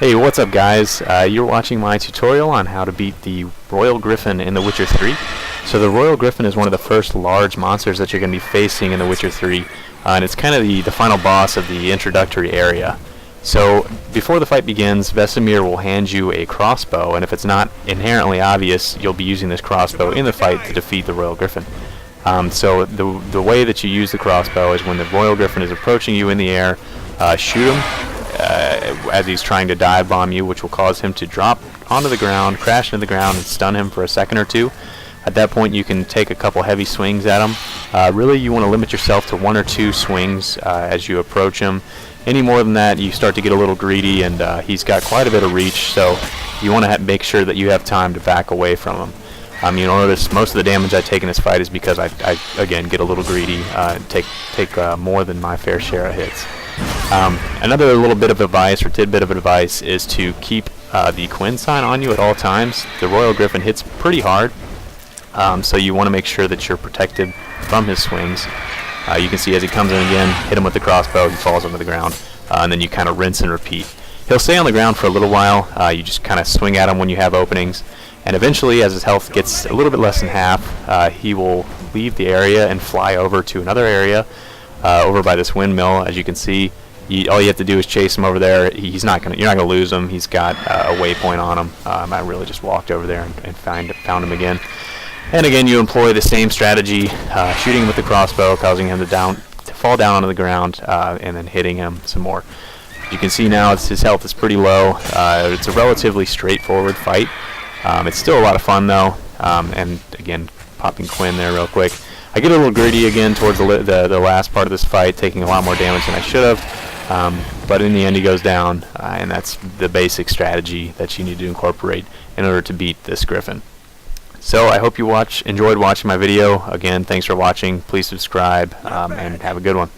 Hey, what's up guys? You're watching my tutorial on how to beat the Royal Griffon in The Witcher 3. So the Royal Griffon is one of the first large monsters that you're going to be facing in The Witcher 3, and it's kind of the final boss of the introductory area. So before the fight begins, Vesemir will hand you a crossbow, and if it's not inherently obvious, you'll be using this crossbow in the fight to defeat the Royal Griffon. So the way that you use the crossbow is when the Royal Griffon is approaching you in the air, shoot him as he's trying to dive bomb you, which will cause him to drop onto the ground, crash into the ground, and stun him for a second or two. At that point, you can take a couple heavy swings at him. Really, you want to limit yourself to 1 or 2 swings as you approach him. Any more than that, you start to get a little greedy, and he's got quite a bit of reach, so you want to make sure that you have time to back away from him. You'll notice most of the damage I take in this fight is because I again, get a little greedy, take more than my fair share of hits. Another little bit of advice, or tidbit of advice, is to keep the Quinn sign on you at all times. The Royal Griffon hits pretty hard, so you want to make sure that you're protected from his swings. You can see as he comes in again, hit him with the crossbow, he falls onto the ground, and then you kind of rinse and repeat. He'll stay on the ground for a little while. You just kind of swing at him when you have openings, and eventually, as his health gets a little bit less than half, he will leave the area and fly over to another area over by this windmill. As you can see, all you have to do is chase him over there. You're not gonna lose him. He's got a waypoint on him. I really just walked over there and found him again. And again, you employ the same strategy, shooting him with the crossbow, causing him to fall down onto the ground, and then hitting him some more. You can see now his health is pretty low. It's a relatively straightforward fight. It's still a lot of fun though, and again, popping Quinn there real quick. I get a little greedy again towards the last part of this fight, taking a lot more damage than I should have, but in the end he goes down, and that's the basic strategy that you need to incorporate in order to beat this Griffon. So I hope you enjoyed watching my video. Again, thanks for watching. Please subscribe, and have a good one.